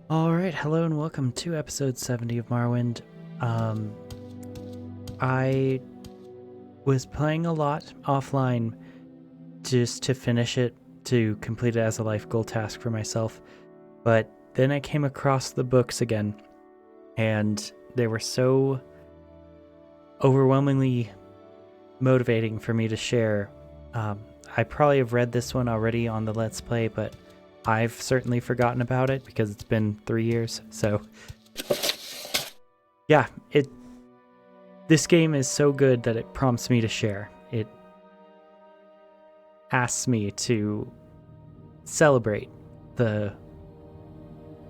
Alright, hello and welcome to episode 70 of Morrowind. I was playing a lot offline just to finish it, to complete it as a life goal task for myself, but then I came across the books again, and they were so overwhelmingly motivating for me to share. I probably have read this one already on the Let's Play, but I've certainly forgotten about it because it's been 3 years. So yeah, this game is so good that it prompts me to share. It asks me to celebrate the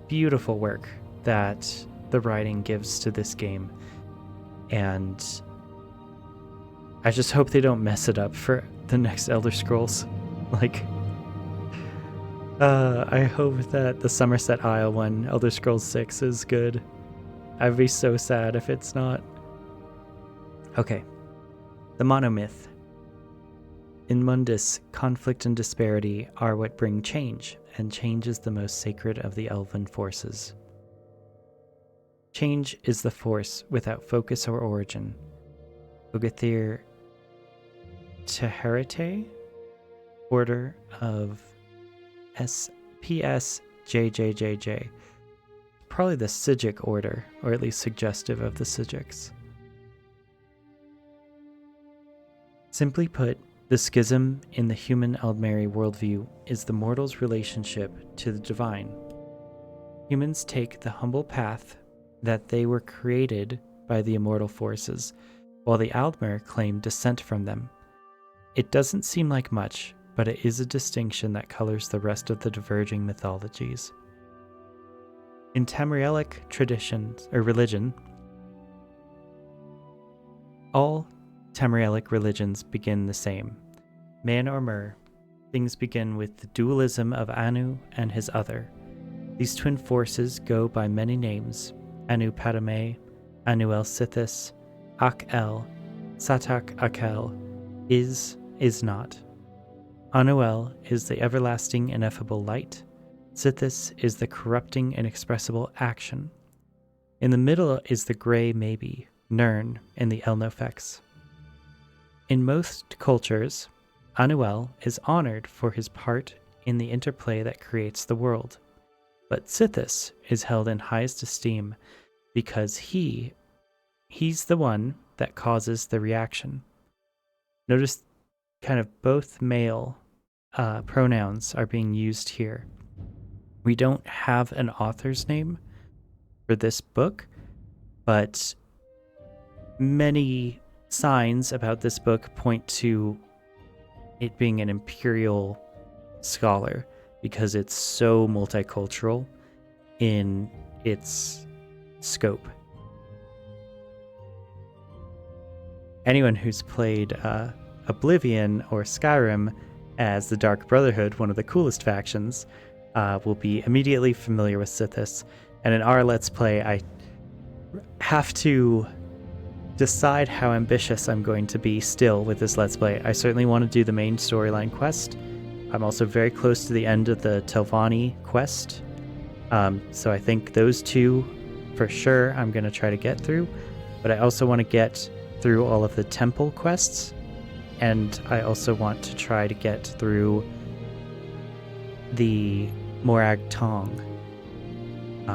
beautiful work that the writing gives to this game. And I just hope they don't mess it up for the next Elder Scrolls. I hope that the Somerset Isle one, Elder Scrolls 6, is good. I'd be so sad if it's not. Okay. The Monomyth. In Mundus, conflict and disparity are what bring change, and change is the most sacred of the elven forces. Change is the force without focus or origin. Ogathir Teherete, Order of SPSJJJJ. Probably the Sijic order, or at least suggestive of the Sijics. Simply put, the schism in the human Eldmeri worldview is the mortal's relationship to the divine. Humans take the humble path that they were created by the immortal forces, while the Aldmer claim descent from them. It doesn't seem like much, but it is a distinction that colors the rest of the diverging mythologies. In Tamrielic traditions or religion, all Tamrielic religions begin the same. Man or Mer, things begin with the dualism of Anu and his other. These twin forces go by many names: Anu Padame, Anu El Sithis, Ak El, Satak Akel, is not. Anuel is the everlasting ineffable light. Sithis is the corrupting inexpressible action. In the middle is the gray maybe, Nirn in the Elnofex. In most cultures, Anuel is honored for his part in the interplay that creates the world. But Sithis is held in highest esteem because he's the one that causes the reaction. Notice kind of both male pronouns are being used here. We don't have an author's name for this book, but many signs about this book point to it being an imperial scholar because it's so multicultural in its scope. Anyone who's played Oblivion or Skyrim as the Dark Brotherhood, one of the coolest factions, will be immediately familiar with Sithis. And in our Let's Play, I have to decide how ambitious I'm going to be still with this Let's Play. I certainly want to do the main storyline quest. I'm also very close to the end of the Telvanni quest. So I think those two, for sure, I'm going to try to get through. But I also want to get through all of the temple quests. And I also want to try to get through the Morag Tong,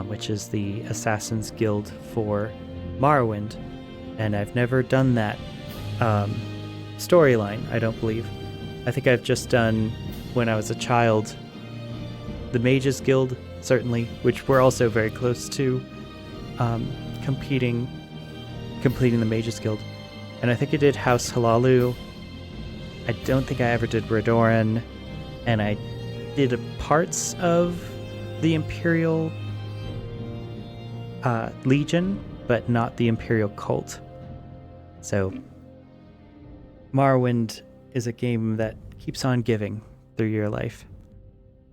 which is the Assassin's Guild for Morrowind. And I've never done that storyline, I don't believe. I think I've just done, when I was a child, the Mages Guild, certainly, which we're also very close to completing the Mages Guild. And I think I did House Halalu. I don't think I ever did Redoran, and I did parts of the Imperial Legion, but not the Imperial Cult. So, Morrowind is a game that keeps on giving through your life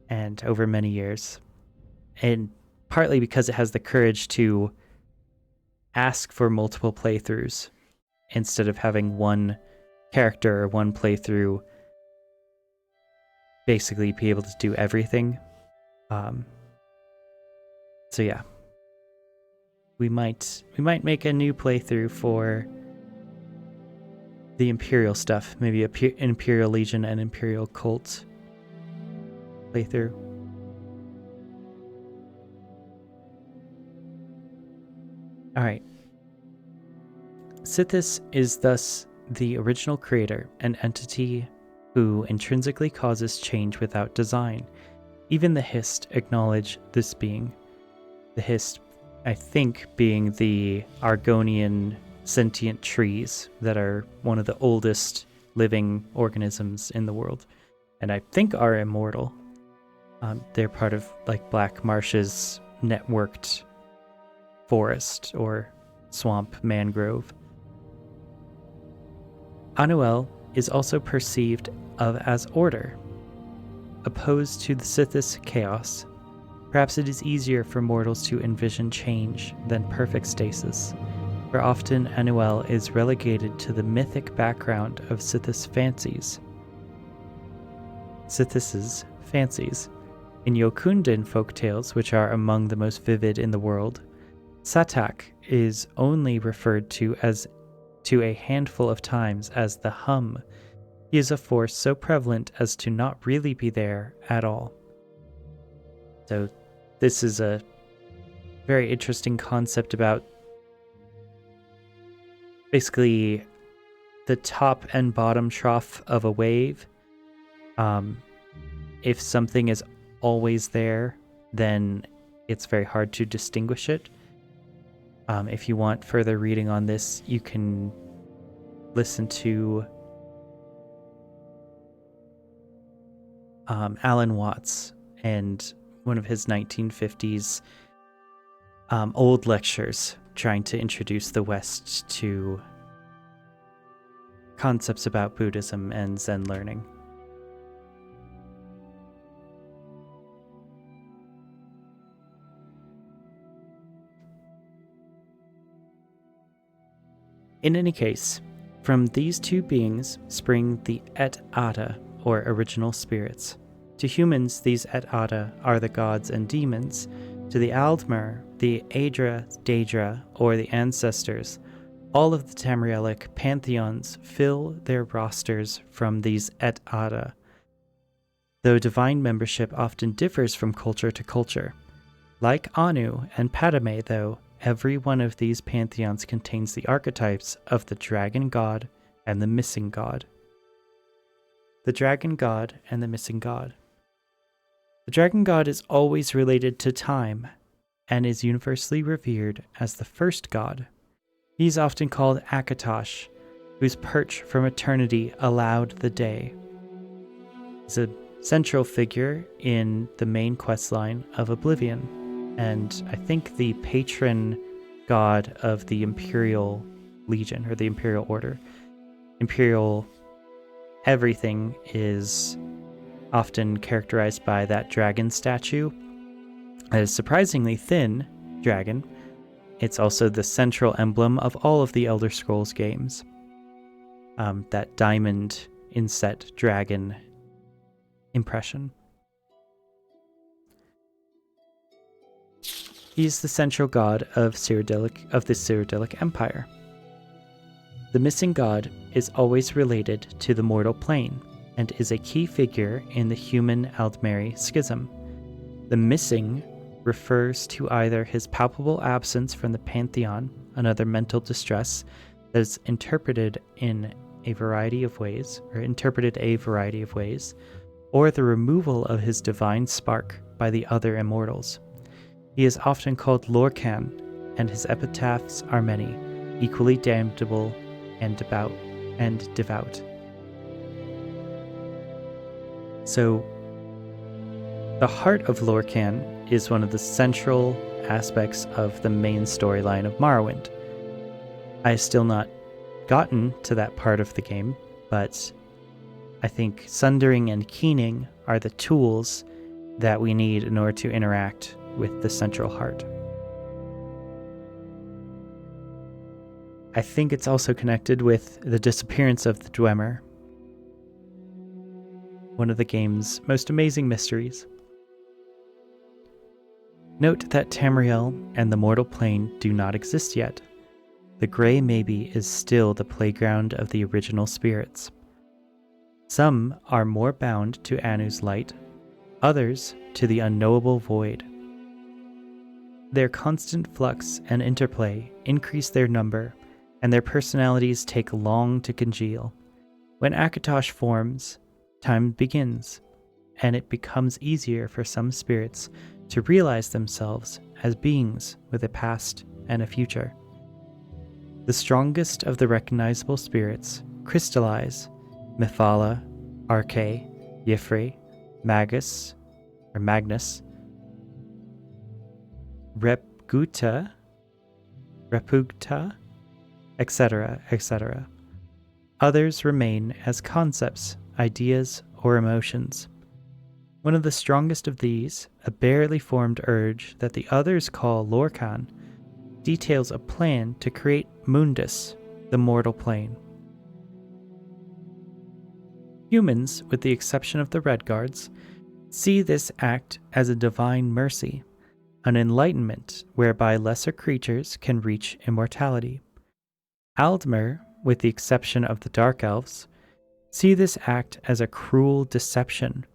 and over many years. And partly because it has the courage to ask for multiple playthroughs instead of having one character or one playthrough basically be able to do everything. So yeah, we might make a new playthrough for the Imperial stuff, maybe an Imperial Legion and Imperial Cult playthrough. Alright. Sithis is thus the original creator, an entity who intrinsically causes change without design. Even the Hist acknowledge this being. The Hist, I think, being the Argonian sentient trees that are one of the oldest living organisms in the world, and I think are immortal. They're part of like Black Marsh's networked forest or swamp mangrove. Anuel is also perceived of as order, opposed to the Sithis chaos. Perhaps it is easier for mortals to envision change than perfect stasis, for often Anuel is relegated to the mythic background of Sithis's fancies. In Yokundan folktales, which are among the most vivid in the world, Satak is only referred to a handful of times as the Hum. He is a force so prevalent as to not really be there at all. So this is a very interesting concept about basically the top and bottom trough of a wave. If something is always there, then it's very hard to distinguish it. If you want further reading on this, you can listen to Alan Watts and one of his 1950s old lectures trying to introduce the West to concepts about Buddhism and Zen learning. In any case, from these two beings spring the Et Ada, or original spirits. To humans, these Et Ada are the gods and demons. To the Aldmer, the Aedra, Daedra, or the ancestors. All of the Tamrielic pantheons fill their rosters from these Et Ada, though divine membership often differs from culture to culture. Like Anu and Padme, though, every one of these pantheons contains the archetypes of the dragon god and the missing god. The dragon god and the missing god. The dragon god is always related to time and is universally revered as the first god. He is often called Akatosh, whose perch from eternity allowed the day. He's a central figure in the main questline of Oblivion, and I think the patron god of the Imperial Legion, or the Imperial Order. Imperial everything is often characterized by that dragon statue. It is surprisingly thin dragon. It's also the central emblem of all of the Elder Scrolls games. That diamond inset dragon impression. He is the central god of the Cyrodiilic Empire. The missing god is always related to the mortal plane and is a key figure in the human Aldmeri schism. The missing refers to either his palpable absence from the pantheon, another mental distress that is interpreted a variety of ways, or the removal of his divine spark by the other immortals. He is often called Lorcan, and his epitaphs are many, equally damnable and devout. So, the heart of Lorcan is one of the central aspects of the main storyline of Morrowind. I have still not gotten to that part of the game, but I think Sundering and Keening are the tools that we need in order to interact with the central heart. I think it's also connected with the disappearance of the Dwemer, one of the game's most amazing mysteries. Note that Tamriel and the mortal plane do not exist yet. The Grey Maybe is still the playground of the original spirits. Some are more bound to Anu's light, others to the unknowable void. Their constant flux and interplay increase their number, and their personalities take long to congeal. When Akatosh forms, time begins, and it becomes easier for some spirits to realize themselves as beings with a past and a future. The strongest of the recognizable spirits crystallize: Mephala, Arche, Yifri, Magnus, Repugta, etc., etc. Others remain as concepts, ideas, or emotions. One of the strongest of these, a barely formed urge that the others call Lorcan, details a plan to create Mundus, the mortal plane. Humans, with the exception of the Redguards, see this act as a divine mercy, an enlightenment whereby lesser creatures can reach immortality. Aldmer, with the exception of the Dark Elves, see this act as a cruel deception,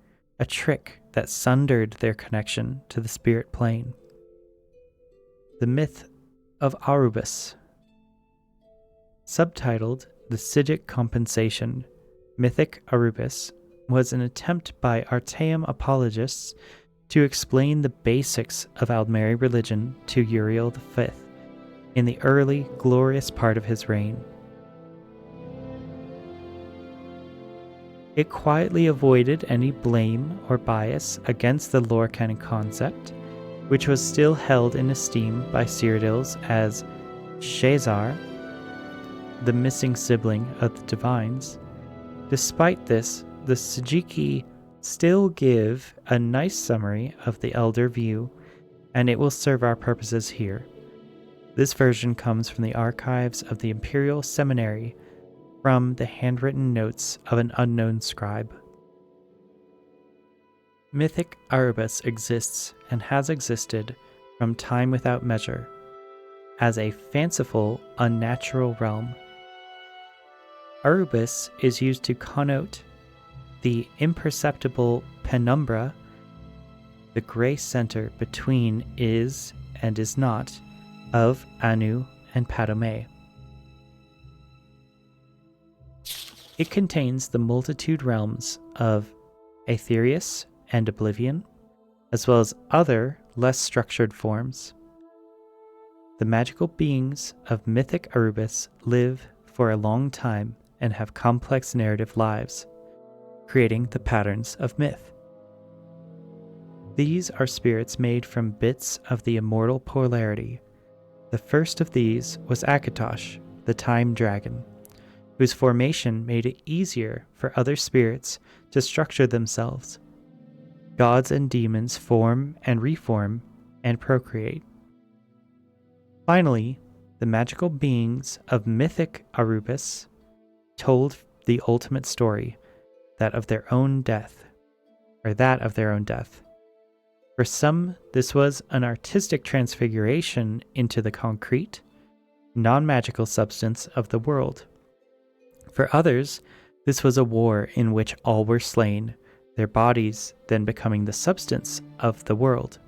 a trick that sundered their connection to the spirit plane. The myth of Arubis. Subtitled The Psijic Compensation, Mythic Arubis was an attempt by Artaeum apologists to explain the basics of Aldmeri religion to Uriel V in the early, glorious part of his reign. It quietly avoided any blame or bias against the Lorcan concept, which was still held in esteem by Cyrodiils as Shazar, the missing sibling of the divines. Despite this, the Psijiki still give a nice summary of the elder view, and it will serve our purposes here. This version comes from the archives of the Imperial Seminary, from the handwritten notes of an unknown scribe. Mythic Arubis exists and has existed from time without measure, as a fanciful, unnatural realm. Arubis is used to connote the imperceptible penumbra, the gray center between is and is not, of Anu and Padome. It contains the multitude realms of Aetherius and Oblivion, as well as other, less structured forms. The magical beings of mythic Arubis live for a long time and have complex narrative lives, creating the patterns of myth. These are spirits made from bits of the immortal polarity. The first of these was Akatosh, the time dragon, whose formation made it easier for other spirits to structure themselves. Gods and demons form and reform and procreate. Finally, the magical beings of mythic Arubis told the ultimate story, that of their own death. For some, this was an artistic transfiguration into the concrete, non-magical substance of the world. For others, this was a war in which all were slain, their bodies then becoming the substance of the world.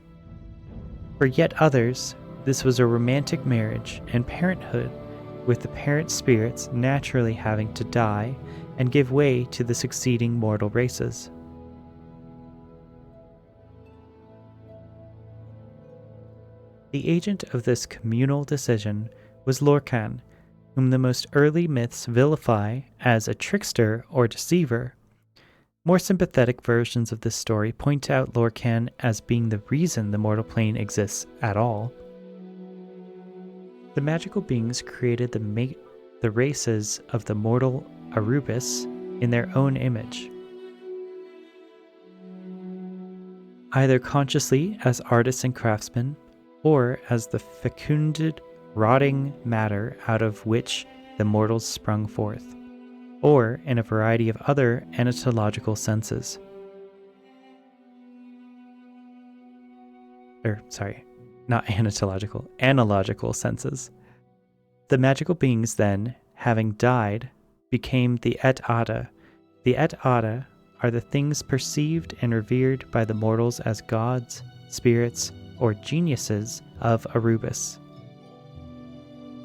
For yet others, this was a romantic marriage and parenthood, with the parent spirits naturally having to die and give way to the succeeding mortal races. The agent of this communal decision was Lorcan, whom the most early myths vilify as a trickster or deceiver. More sympathetic versions of this story point out Lorcan as being the reason the mortal plane exists at all. The magical beings created the races of the mortal Arubis in their own image, either consciously as artists and craftsmen, or as the fecunded, rotting matter out of which the mortals sprung forth, or in a variety of other anatological senses. analogical senses. The magical beings then, having died, became the Et Ada. The Et Ada are the things perceived and revered by the mortals as gods, spirits, or geniuses of Arubis.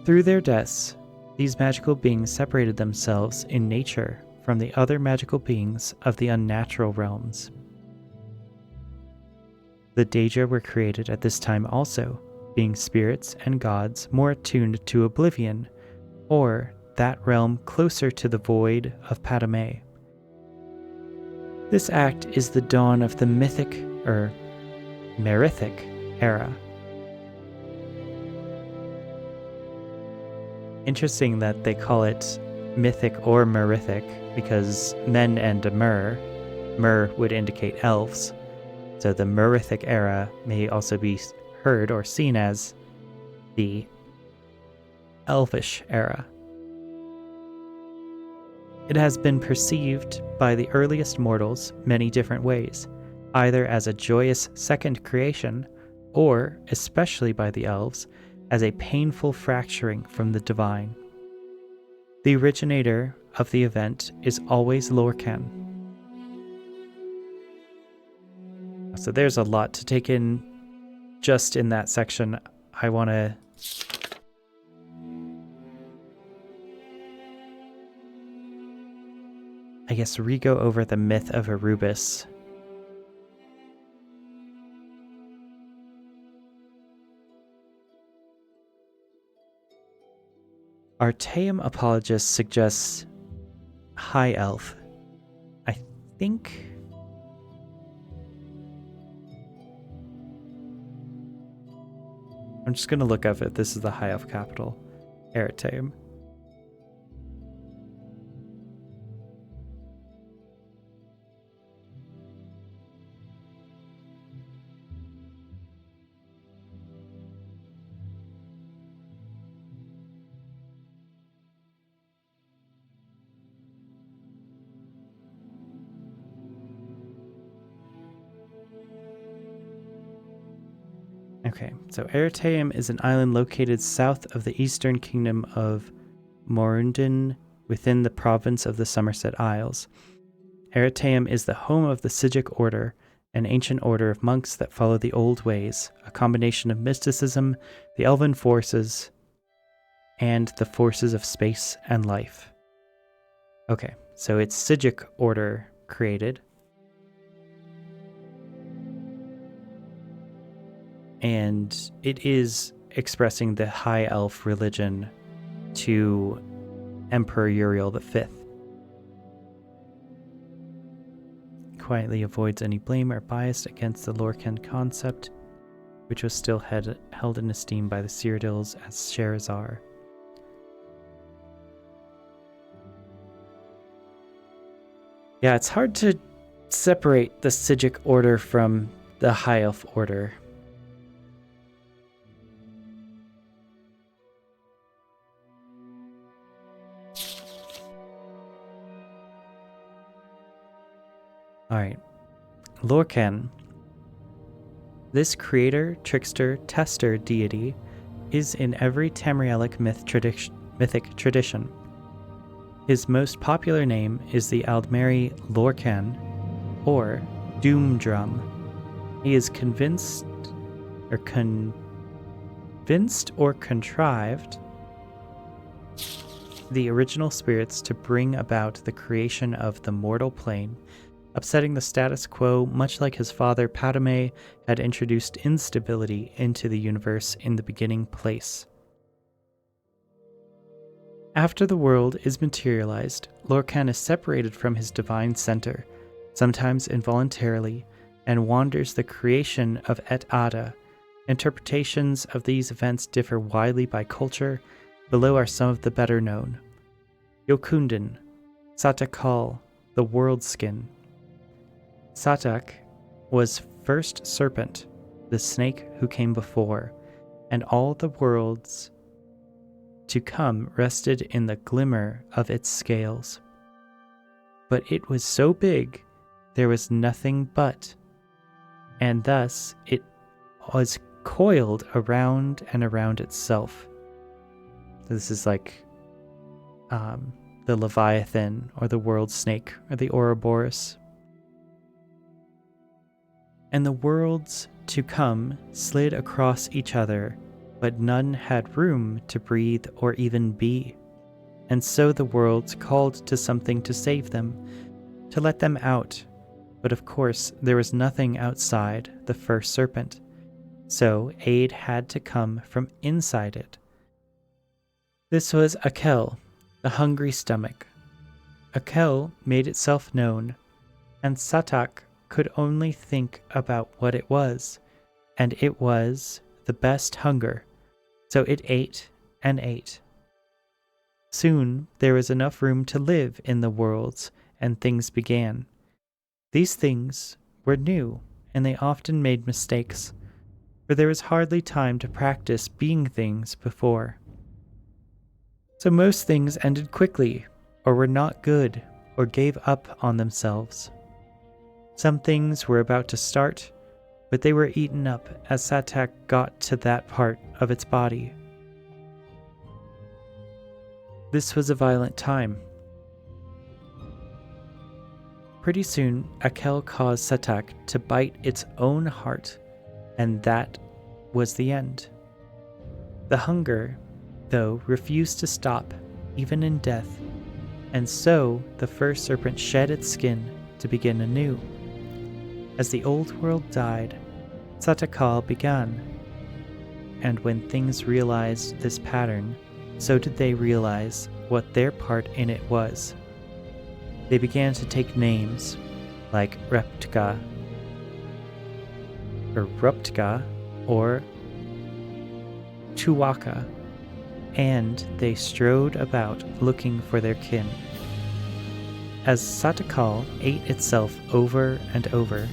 Through their deaths, these magical beings separated themselves in nature from the other magical beings of the unnatural realms. The Daedra were created at this time also, being spirits and gods more attuned to oblivion, or that realm closer to the void of Padme. This act is the dawn of the Merithic era. Interesting that they call it mythic or merithic, because men and a Mer would indicate elves, so the Merithic era may also be heard or seen as the Elvish era. It has been perceived by the earliest mortals many different ways, either as a joyous second creation, or, especially by the elves, as a painful fracturing from the divine. The originator of the event is always Lorcan. So there's a lot to take in just in that section. I want to re-go over the myth of Arubis. Artaeum apologist suggests High Elf. I think... I'm just going to look up if this is the High Elf capital, Artaeum. Okay, so Artaeum is an island located south of the eastern kingdom of Morrowind within the province of the Somerset Isles. Artaeum is the home of the Sigic Order, an ancient order of monks that follow the old ways, a combination of mysticism, the elven forces, and the forces of space and life. Okay, so it's Sigic Order created. And it is expressing the High Elf religion to Emperor Uriel V. Quietly avoids any blame or bias against the Lorcan concept, which was still held in esteem by the Cyrodiils as Sherazar. Yeah, it's hard to separate the Sigic Order from the High Elf Order. Alright, Lorcan. This creator, trickster, tester deity is in every Tamrielic mythic tradition. His most popular name is the Aldmeri Lorcan, or Doomdrum. He is convinced or contrived the original spirits to bring about the creation of the mortal plane, upsetting the status quo, much like his father Padme had introduced instability into the universe in the beginning place. After the world is materialized, Lorcan is separated from his divine center, sometimes involuntarily, and wanders the creation of Et Ada. Interpretations of these events differ widely by culture. Below are some of the better known. Yokundin, Satakal, the World Skin. Satak was first serpent, the snake who came before, and all the worlds to come rested in the glimmer of its scales. But it was so big, there was nothing but, and thus it was coiled around and around itself. This is like the Leviathan or the world snake or the Ouroboros. And the worlds to come slid across each other, but none had room to breathe or even be. And so the worlds called to something to save them, to let them out. But of course, there was nothing outside the first serpent, so aid had to come from inside it. This was Akel, the hungry stomach. Akel made itself known, and Satak could only think about what it was, and it was the best hunger, so it ate and ate. Soon there was enough room to live in the worlds, and things began. These things were new, and they often made mistakes, for there was hardly time to practice being things before. So most things ended quickly, or were not good, or gave up on themselves. Some things were about to start, but they were eaten up as Satak got to that part of its body. This was a violent time. Pretty soon, Akel caused Satak to bite its own heart, and that was the end. The hunger, though, refused to stop, even in death, and so the first serpent shed its skin to begin anew. As the old world died, Satakal began, and when things realized this pattern, so did they realize what their part in it was. They began to take names like Reptka or Chuwaka, and they strode about looking for their kin. As Satakal ate itself over and over,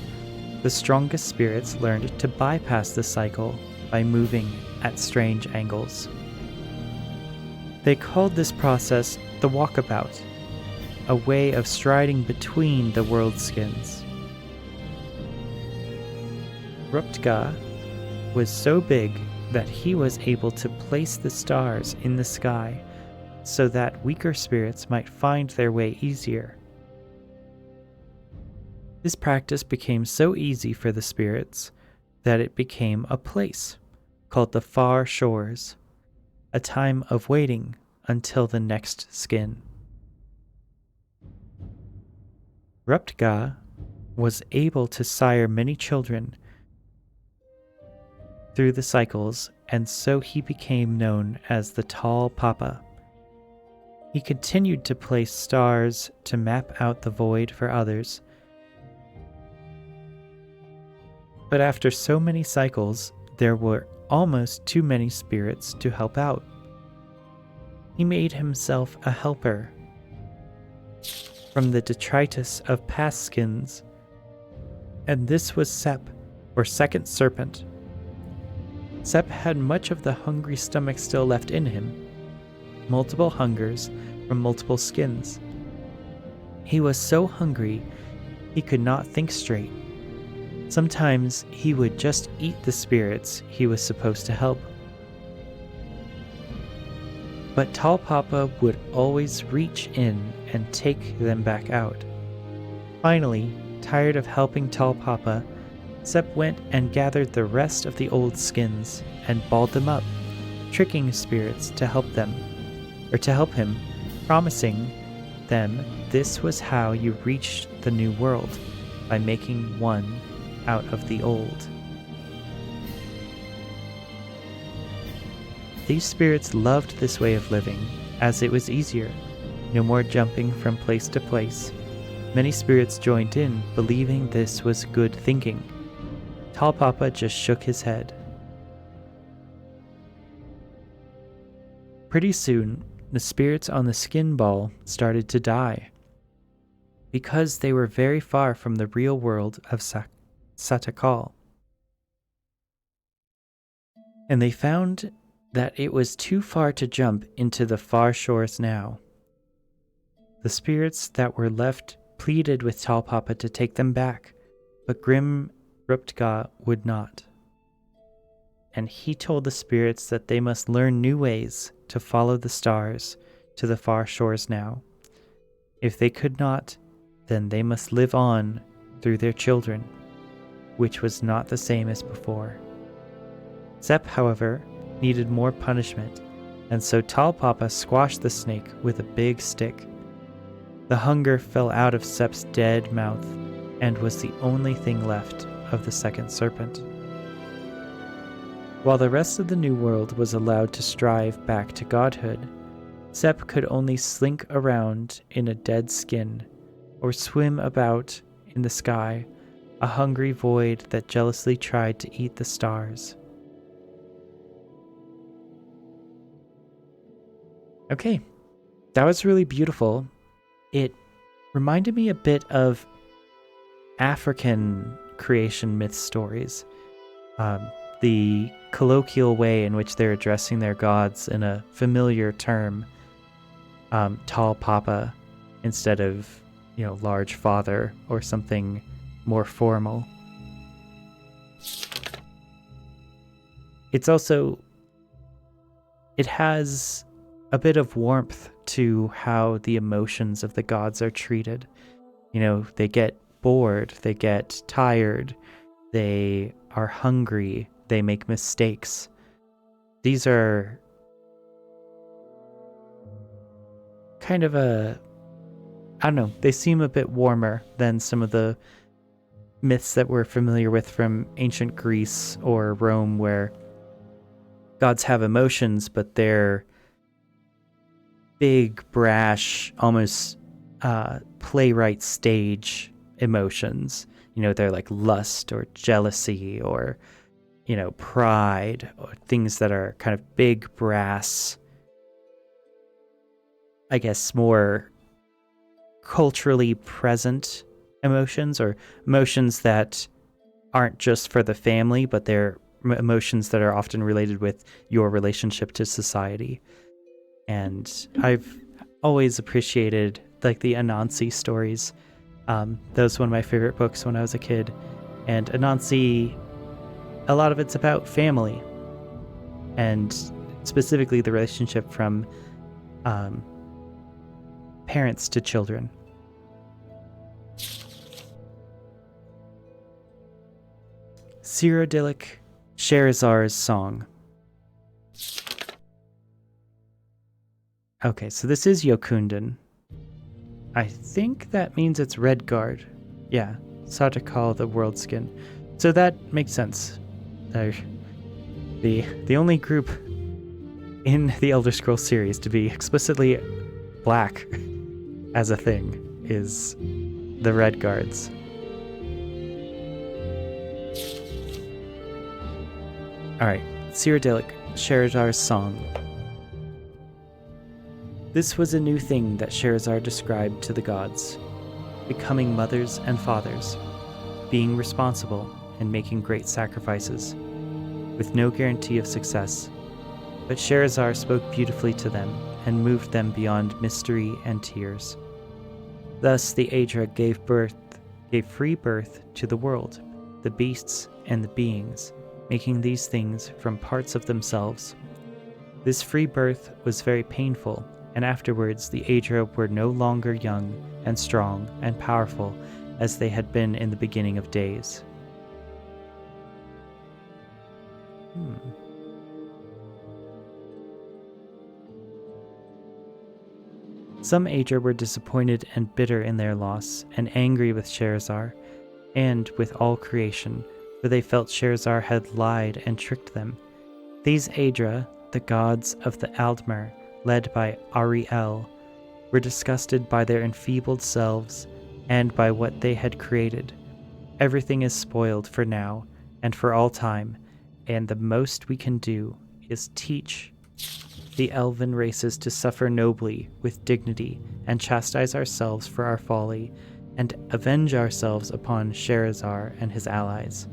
the strongest spirits learned to bypass the cycle by moving at strange angles. They called this process the walkabout, a way of striding between the world skins. Ruptka was so big that he was able to place the stars in the sky so that weaker spirits might find their way easier. This practice became so easy for the spirits that it became a place called the Far Shores, a time of waiting until the next skin. Ruptka was able to sire many children through the cycles, and so he became known as the Tall Papa. He continued to place stars to map out the void for others. But after so many cycles, there were almost too many spirits to help out. He made himself a helper from the detritus of past skins, and this was Sep, or Second Serpent. Sep had much of the hungry stomach still left in him, multiple hungers from multiple skins. He was so hungry he could not think straight. Sometimes he would just eat the spirits he was supposed to help. But Tall Papa would always reach in and take them back out. Finally, tired of helping Tall Papa, Sep went and gathered the rest of the old skins and balled them up, tricking spirits to help them, or to help him, promising them this was how you reached the new world, by making one out of the old. These spirits loved this way of living, as it was easier, no more jumping from place to place. Many spirits joined in, believing this was good thinking. Tall Papa just shook his head. Pretty soon, the spirits on the skin ball started to die, because they were very far from the real world of Satakal. And they found that it was too far to jump into the far shores now. The spirits that were left pleaded with Tall Papa to take them back, but Grim Ruptka would not. and he told the spirits that they must learn new ways to follow the stars to the far shores now. If they could not, then they must live on through their children, which was not the same as before. Sepp, however, needed more punishment, and so Tall Papa squashed the snake with a big stick. The hunger fell out of Sepp's dead mouth and was the only thing left of the second serpent. While the rest of the New World was allowed to strive back to godhood, Sepp could only slink around in a dead skin or swim about in the sky, a hungry void that jealously tried to eat the stars. Okay, that was really beautiful. It reminded me a bit of African creation myth stories. The colloquial way in which they're addressing their gods in a familiar term, Tall Papa, instead of, large father or something more formal. It has a bit of warmth to how the emotions of the gods are treated. They get bored, they get tired, they are hungry, they make mistakes. These are kind of they seem a bit warmer than some of the myths that we're familiar with from ancient Greece or Rome, where gods have emotions, but they're big, brash, almost playwright stage emotions. They're like lust or jealousy or, pride, or things that are kind of big, brass, I guess more culturally present emotions, or emotions that aren't just for the family, but they're emotions that are often related with your relationship to society. And I've always appreciated the Anansi stories. That was one of my favorite books when I was a kid. And Anansi, a lot of it's about family, and specifically the relationship from parents to children. Cyrodiilic, Scheherazar's Song. Okay, so this is Jokundan. I think that means it's Redguard. Yeah, Satakal the World Skin. So that makes sense. The only group in the Elder Scrolls series to be explicitly black as a thing is the Redguards. Alright, Cyrodiilic, Scheherazar's Song. This was a new thing that Scheherazar described to the gods, becoming mothers and fathers, being responsible and making great sacrifices, with no guarantee of success. But Scheherazar spoke beautifully to them and moved them beyond mystery and tears. Thus the Aedra gave free birth to the world, the beasts and the beings, making these things from parts of themselves. This free birth was very painful, and afterwards the Aedra were no longer young and strong and powerful as they had been in the beginning of days. Some Aedra were disappointed and bitter in their loss, and angry with Scheherazar, and with all creation, for they felt Scheherazar had lied and tricked them. These Aedra, the gods of the Aldmer, led by Ariel, were disgusted by their enfeebled selves and by what they had created. Everything is spoiled for now and for all time, and the most we can do is teach the elven races to suffer nobly with dignity and chastise ourselves for our folly and avenge ourselves upon Scheherazar and his allies.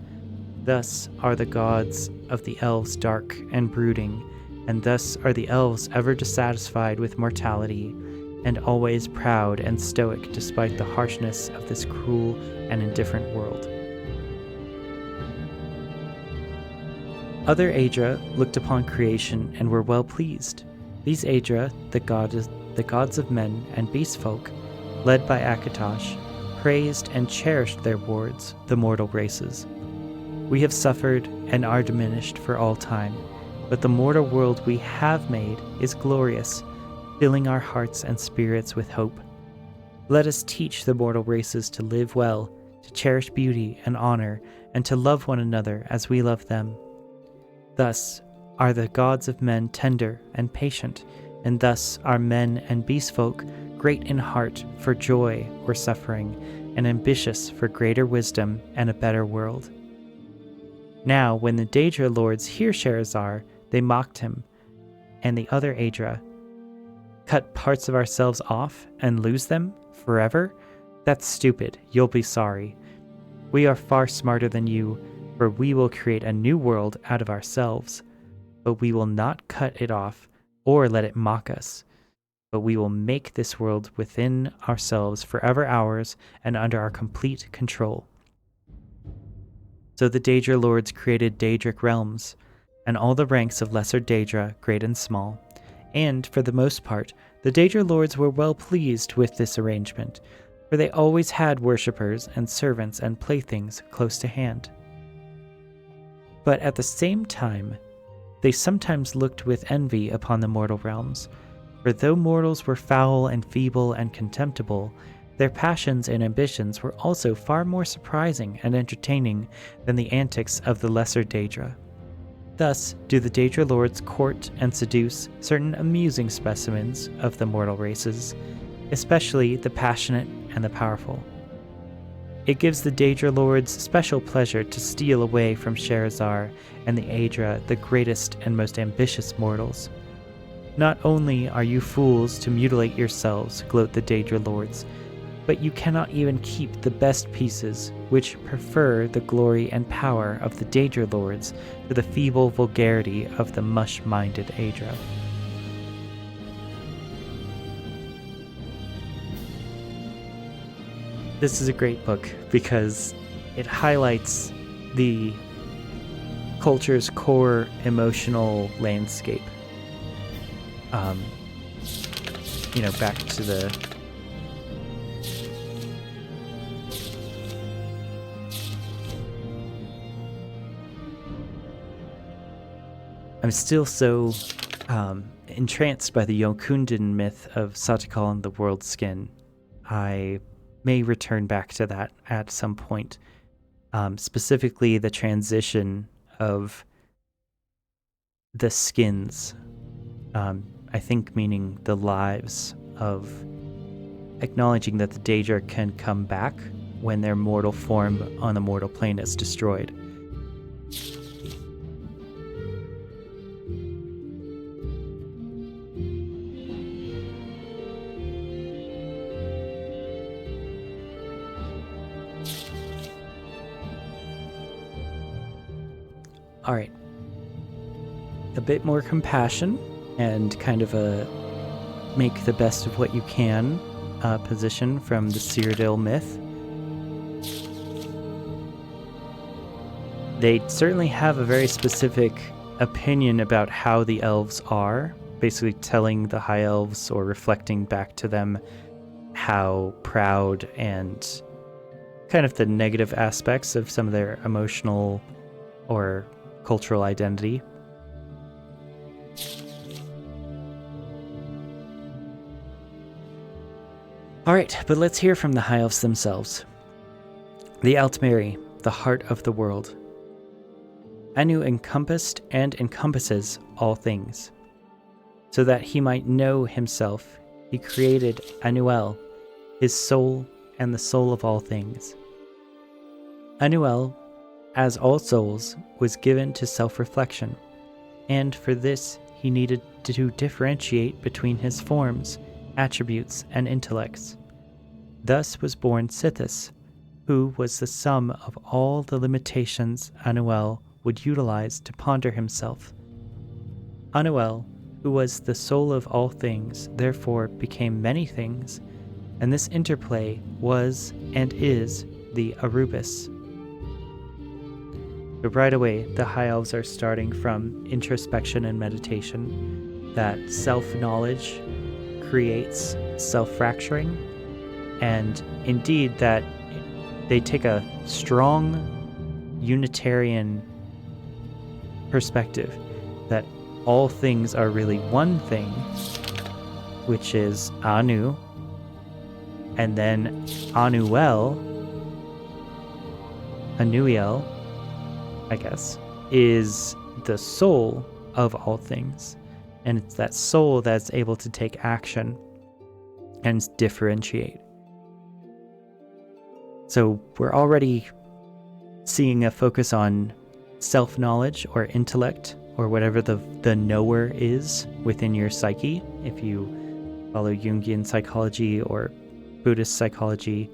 Thus are the gods of the elves dark and brooding, and thus are the elves ever dissatisfied with mortality and always proud and stoic despite the harshness of this cruel and indifferent world. Other Aedra looked upon creation and were well pleased. These Aedra, the gods of men and beast folk, led by Akatosh, praised and cherished their wards, the mortal races. We have suffered and are diminished for all time, but the mortal world we have made is glorious, filling our hearts and spirits with hope. Let us teach the mortal races to live well, to cherish beauty and honor, and to love one another as we love them. Thus are the gods of men tender and patient, and thus are men and beast folk great in heart for joy or suffering, and ambitious for greater wisdom and a better world. Now, when the Daedra lords hear Sherazar, they mocked him, and the other Aedra. Cut parts of ourselves off and lose them forever? That's stupid. You'll be sorry. We are far smarter than you, for we will create a new world out of ourselves, but we will not cut it off or let it mock us, but we will make this world within ourselves forever ours and under our complete control. So the Daedra lords created Daedric realms, and all the ranks of lesser Daedra, great and small, and, for the most part, the Daedra lords were well pleased with this arrangement, for they always had worshippers and servants and playthings close to hand. But at the same time, they sometimes looked with envy upon the mortal realms, for though mortals were foul and feeble and contemptible, their passions and ambitions were also far more surprising and entertaining than the antics of the lesser Daedra. Thus do the Daedra lords court and seduce certain amusing specimens of the mortal races, especially the passionate and the powerful. It gives the Daedra lords special pleasure to steal away from Sherazar and the Aedra, the greatest and most ambitious mortals. Not only are you fools to mutilate yourselves, gloat the Daedra lords, but you cannot even keep the best pieces, which prefer the glory and power of the Daedra lords to the feeble vulgarity of the mush-minded Aedra. This is a great book because it highlights the culture's core emotional landscape. Back to the I'm still so entranced by the Yokundan myth of Satakal and the World Skin. I may return back to that at some point. Specifically, the transition of the skins. I think meaning the lives of acknowledging that the Daedra can come back when their mortal form on the mortal plane is destroyed. All right, a bit more compassion and kind of a make the best of what you can position from the Cyrodiil myth. They certainly have a very specific opinion about how the elves are, basically telling the high elves or reflecting back to them how proud and kind of the negative aspects of some of their emotional or cultural identity. Alright, but let's hear from the High Elves themselves. The Altmeri, the heart of the world. Anu encompassed and encompasses all things. So that he might know himself, he created Anuel, his soul and the soul of all things. Anuel, as all souls, was given to self-reflection, and for this he needed to differentiate between his forms, attributes, and intellects. Thus was born Sithis, who was the sum of all the limitations Anuel would utilize to ponder himself. Anuel, who was the soul of all things, therefore became many things, and this interplay was and is the Arubis. But right away, the High Elves are starting from introspection and meditation, that self-knowledge creates self-fracturing, and indeed that they take a strong Unitarian perspective, that all things are really one thing, which is Anu, and then Anuel, I guess, is the soul of all things. And it's that soul that's able to take action and differentiate. So we're already seeing a focus on self-knowledge or intellect, or whatever the knower is within your psyche. If you follow Jungian psychology or Buddhist psychology,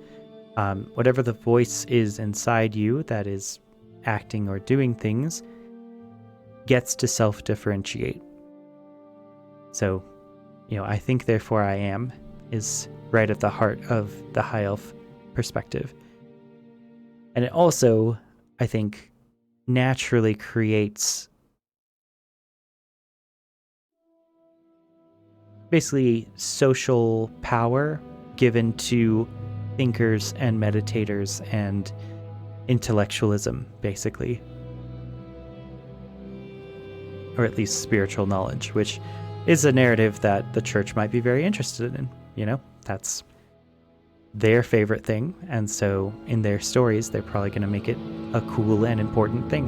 whatever the voice is inside you that is acting or doing things gets to self-differentiate. So, I think therefore I am is right at the heart of the High Elf perspective. And it also, I think, naturally creates basically social power given to thinkers and meditators and intellectualism, basically. Or at least spiritual knowledge, which is a narrative that the church might be very interested in. That's their favorite thing. And so in their stories, they're probably going to make it a cool and important thing.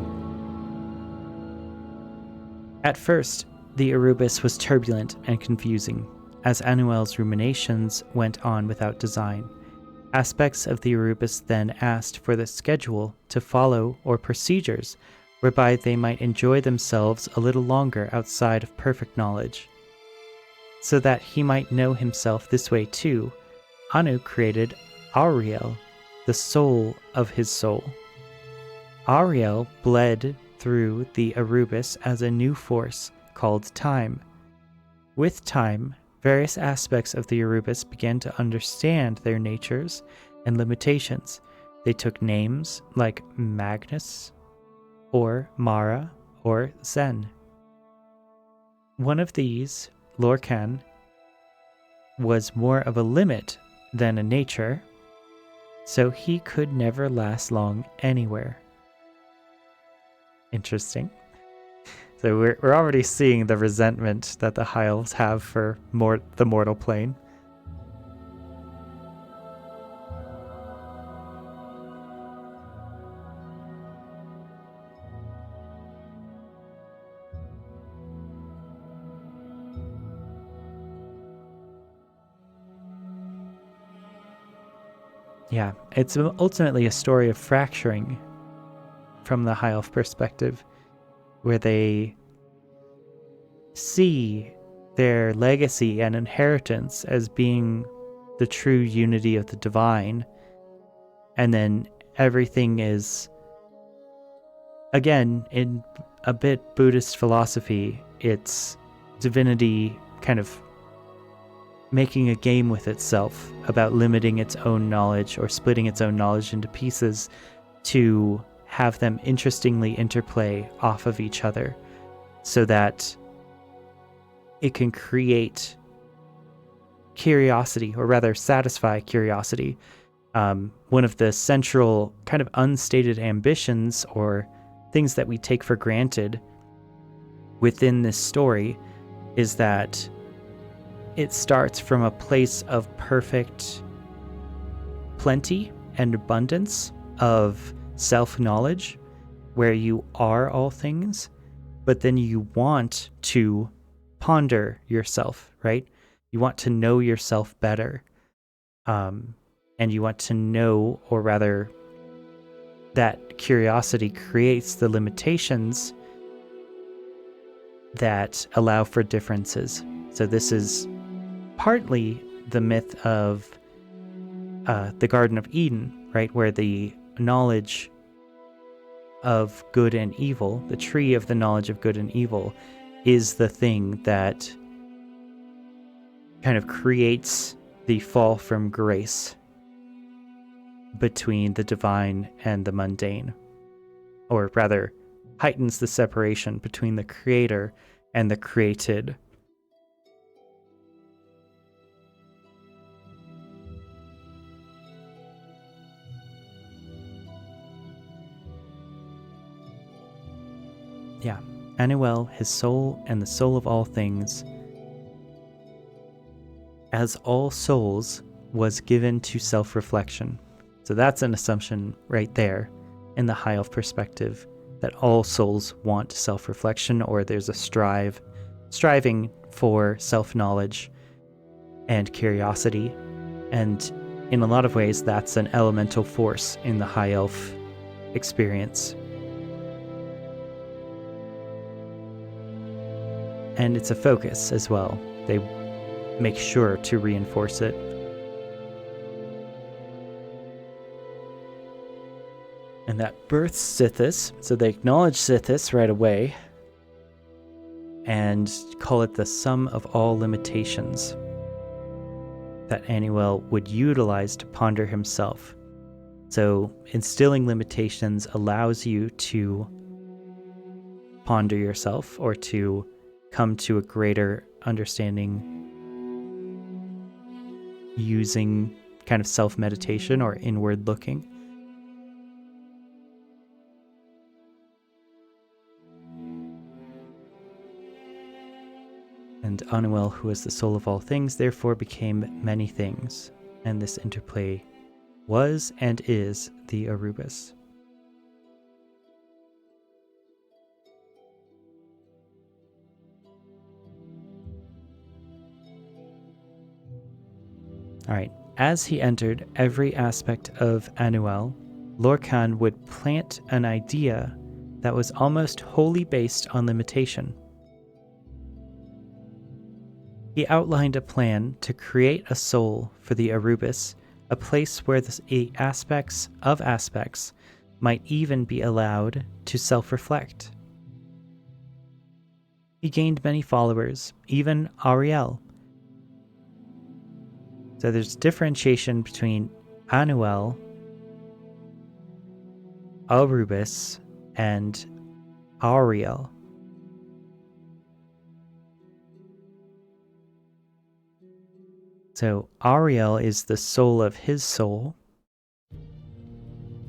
At first, the Erebus was turbulent and confusing, as Anuel's ruminations went on without design. Aspects of the Erebus then asked for the schedule to follow or procedures whereby they might enjoy themselves a little longer outside of perfect knowledge. So that he might know himself this way too, Anu created Auriel, the soul of his soul. Auriel bled through the Erebus as a new force called time. With time, various aspects of the Erebus began to understand their natures and limitations. They took names like Magnus, or Mara, or Zen. One of these, Lorcan, was more of a limit than a nature, so he could never last long anywhere. Interesting. So we're already seeing the resentment that the High Elves have for the mortal plane. Yeah, it's ultimately a story of fracturing from the High Elf perspective, where they see their legacy and inheritance as being the true unity of the divine, and then everything is, again, in a bit Buddhist philosophy, it's divinity kind of making a game with itself about limiting its own knowledge or splitting its own knowledge into pieces to have them interestingly interplay off of each other so that it can create curiosity, or rather satisfy curiosity. One of the central kind of unstated ambitions or things that we take for granted within this story is that it starts from a place of perfect plenty and abundance of self-knowledge, where you are all things, but then you want to ponder yourself, right? You want to know yourself better. And you want to know, or rather, that curiosity creates the limitations that allow for differences. So this is partly the myth of the Garden of Eden, right? Where the knowledge of good and evil, the tree of the knowledge of good and evil, is the thing that kind of creates the fall from grace between the divine and the mundane. or rather, heightens the separation between the creator and the created. Yeah, Anuel, his soul and the soul of all things, as all souls, was given to self-reflection. So that's an assumption right there in the High Elf perspective, that all souls want self-reflection, or there's a striving for self-knowledge and curiosity. And in a lot of ways, that's an elemental force in the High Elf experience. And it's a focus as well. They make sure to reinforce it. And that births Sithis, so they acknowledge Sithis right away and call it the sum of all limitations that Anuel would utilize to ponder himself. So instilling limitations allows you to ponder yourself, or to come to a greater understanding using kind of self-meditation or inward looking. And Anuel, who is the soul of all things, therefore became many things, and this interplay was and is the Arubis. All right. As he entered every aspect of Anuel, Lorcan would plant an idea that was almost wholly based on limitation. He outlined a plan to create a soul for the Arubis, a place where the aspects of aspects might even be allowed to self-reflect. He gained many followers, even Ariel. So there's differentiation between Anuel, Arubis, and Ariel. So Ariel is the soul of his soul,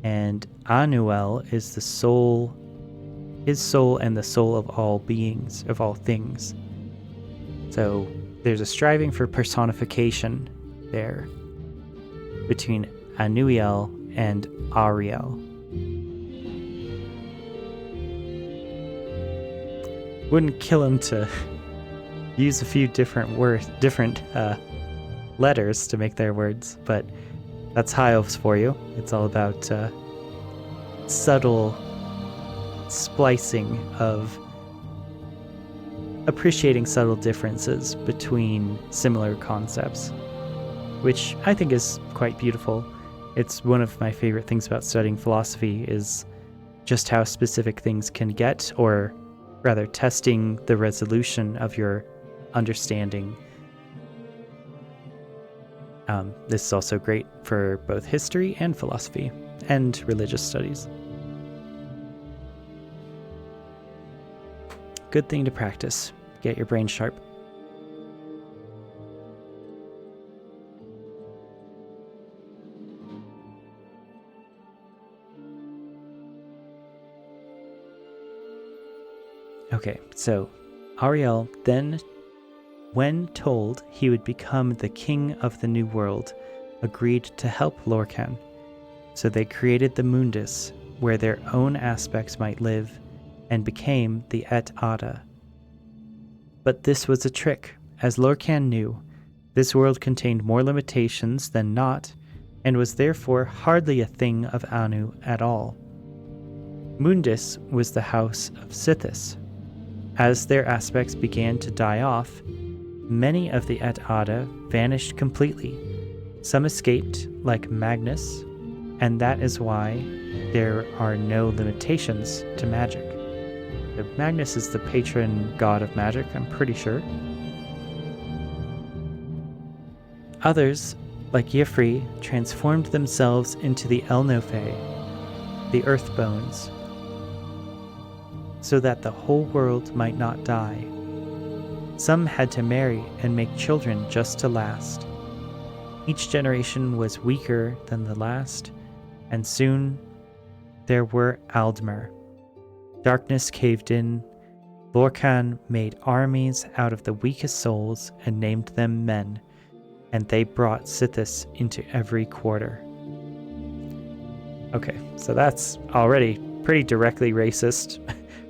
and Anuel is the soul, his soul and the soul of all beings, of all things. So there's a striving for personification there between Anuel and Ariel. Wouldn't kill him to use a few different letters to make their words, but that's High Elves for you. It's all about subtle splicing of appreciating subtle differences between similar concepts, which I think is quite beautiful. It's one of my favorite things about studying philosophy, is just how specific things can get, or rather testing the resolution of your understanding. This is also great for both history and philosophy and religious studies. Good thing to practice. Get your brain sharp. Okay, so Ariel then, when told he would become the king of the New World, agreed to help Lorcan. So they created the Mundus, where their own aspects might live, and became the Et Ada. But this was a trick, as Lorcan knew. This world contained more limitations than not, and was therefore hardly a thing of Anu at all. Mundus was the house of Sithis. As their aspects began to die off, many of the Et Ada vanished completely. Some escaped, like Magnus, and that is why there are no limitations to magic. Magnus is the patron god of magic, I'm pretty sure. Others, like Y'ffre, transformed themselves into the Elnophe, the Earth Bones, so that the whole world might not die. Some had to marry and make children just to last. Each generation was weaker than the last, and soon there were Aldmer. Darkness caved in. Lorcan made armies out of the weakest souls and named them men, and they brought Sithis into every quarter. Okay, so that's already pretty directly racist.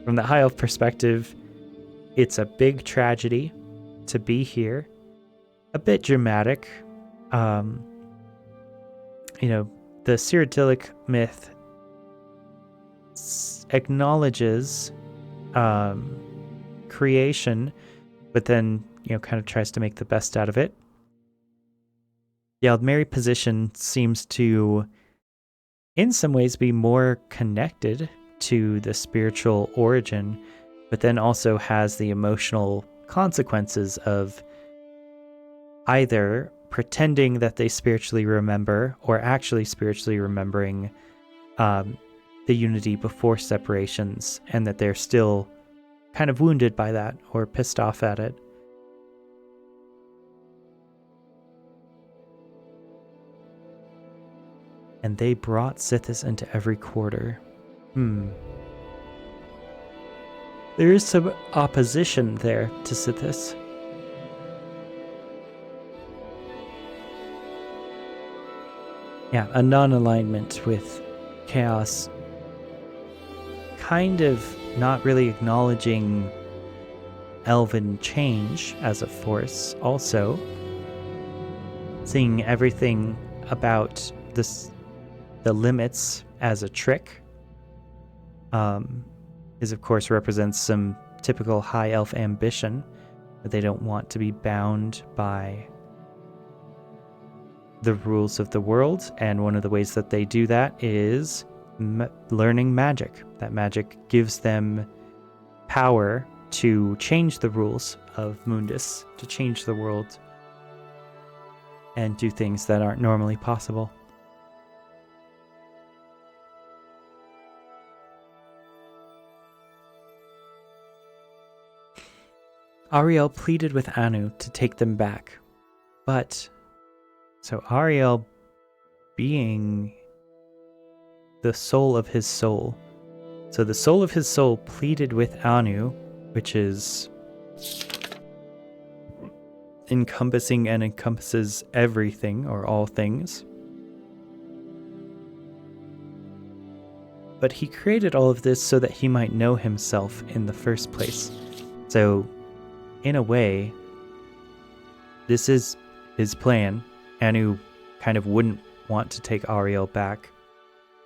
From the High Elf perspective, it's a big tragedy to be here. A bit dramatic. The Cyrodiilic myth acknowledges creation, but then, kind of tries to make the best out of it. The Aldmeri position seems to, in some ways, be more connected to the spiritual origin, but then also has the emotional consequences of either pretending that they spiritually remember or actually spiritually remembering the unity before separations, and that they're still kind of wounded by that or pissed off at it. And they brought Sithis into every quarter. There is some opposition there to Sithis. Yeah, a non-alignment with chaos. Kind of not really acknowledging elven change as a force. Also, seeing everything about the limits as a trick. Is of course represents some typical high elf ambition, that they don't want to be bound by the rules of the world, and one of the ways that they do that is learning magic. That magic gives them power to change the rules of Mundus, to change the world, and do things that aren't normally possible. Ariel pleaded with Anu to take them back, but Ariel, being the soul of his soul, so the soul of his soul pleaded with Anu, which is encompassing and encompasses everything or all things. But he created all of this so that he might know himself in the first place. So, in a way, this is his plan. Anu kind of wouldn't want to take Ariel back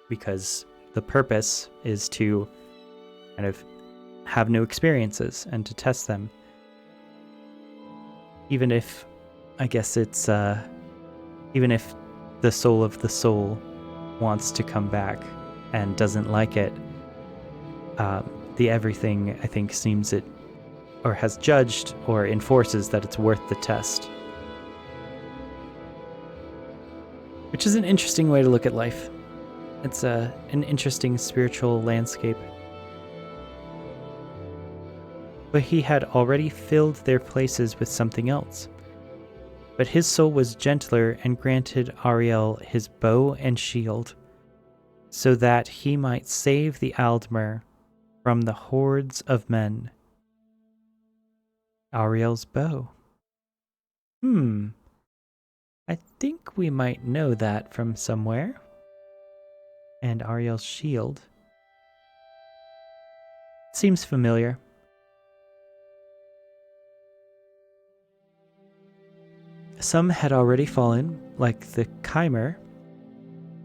because the purpose is to kind of have new experiences and to test them. Even if, I guess it's, even if the soul of the soul wants to come back and doesn't like it, the everything, I think, seems it, or has judged or enforces that it's worth the test. Which is an interesting way to look at life. It's an interesting spiritual landscape. But he had already filled their places with something else. But his soul was gentler and granted Ariel his bow and shield, so that he might save the Aldmer from the hordes of men. Ariel's bow. I think we might know that from somewhere. And Ariel's shield. Seems familiar. Some had already fallen, like the Chimer.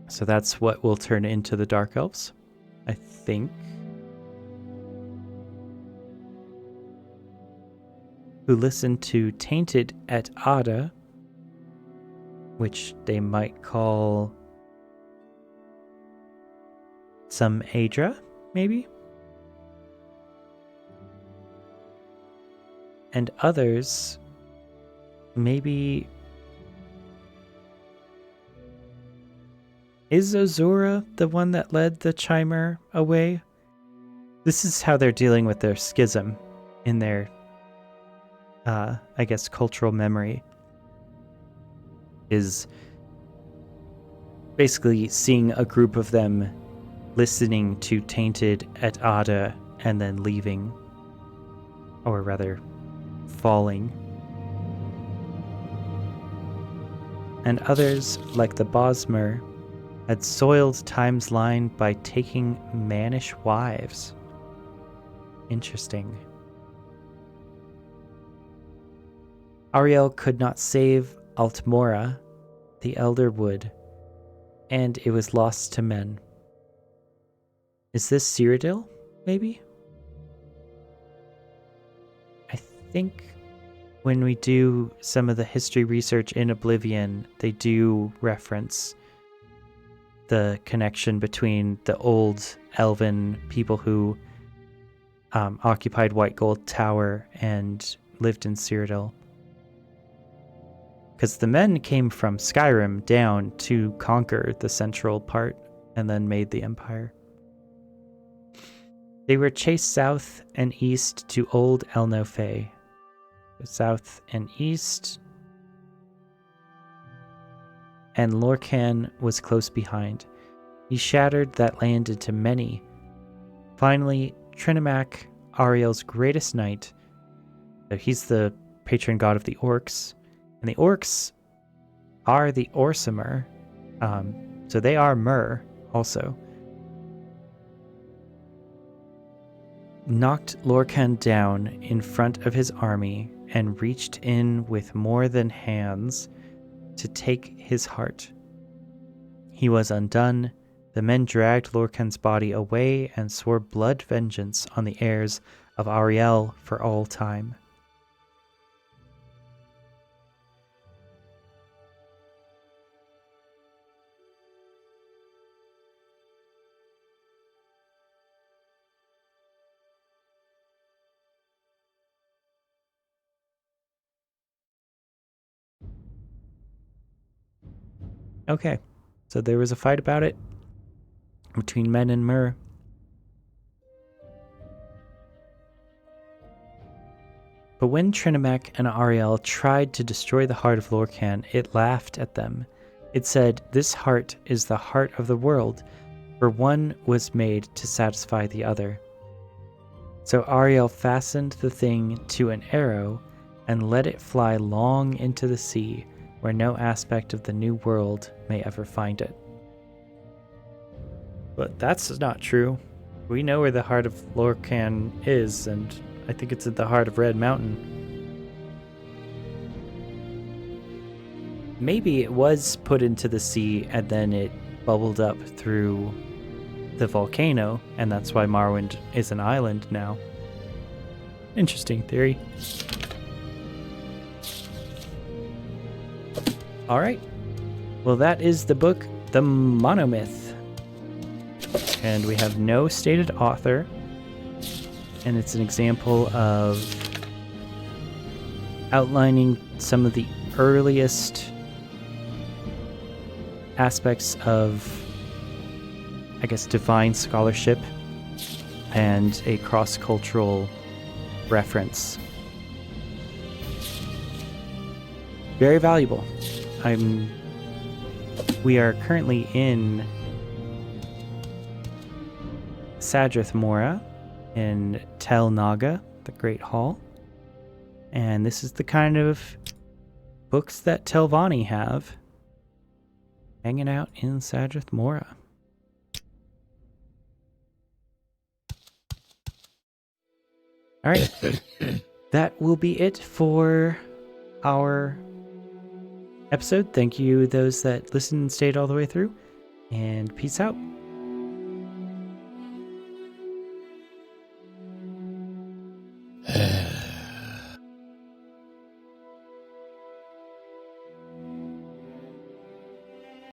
So that's what will turn into the Dark Elves, I think. Who listened to Tainted et Ada, which they might call some Adra, maybe? And others, maybe... Is Azura the one that led the Chimer away? This is how they're dealing with their schism in their, I guess, cultural memory. Is basically seeing a group of them listening to Tainted at Ada and then leaving, or rather, falling. And others, like the Bosmer, had soiled Time's line by taking mannish wives. Interesting. Ariel could not save Altmora, the Elder Wood, and it was lost to men. Is this Cyrodiil, maybe? I think when we do some of the history research in Oblivion, they do reference the connection between the old elven people who occupied White Gold Tower and lived in Cyrodiil. Because the men came from Skyrim down to conquer the central part and then made the Empire. They were chased south and east to Old Elnofe. South and east. And Lorcan was close behind. He shattered that land into many. Finally, Trinimac, Ariel's greatest knight, so he's the patron god of the orcs, and the orcs are the Orsimer, so they are Myr also, knocked Lorcan down in front of his army and reached in with more than hands to take his heart. He was undone. The men dragged Lorcan's body away and swore blood vengeance on the heirs of Ariel for all time. Okay, so there was a fight about it between men and Myr. But when Trinimac and Ariel tried to destroy the heart of Lorcan, it laughed at them. It said, "This heart is the heart of the world, for one was made to satisfy the other." So Ariel fastened the thing to an arrow and let it fly long into the sea, where no aspect of the new world may ever find it. But that's not true. We know where the heart of Lorcan is, and I think it's at the heart of Red Mountain. Maybe it was put into the sea and then it bubbled up through the volcano, and that's why Morrowind is an island now. Interesting theory. Alright, well that is the book, The Monomyth. And we have no stated author, and it's an example of outlining some of the earliest aspects of, I guess, divine scholarship and a cross-cultural reference. Very valuable. We are currently in Sadrith Mora in Tel Naga, the Great Hall. And this is the kind of books that Telvanni have hanging out in Sadrith Mora. All right. That will be it for our episode. Thank you those that listened and stayed all the way through, and peace out.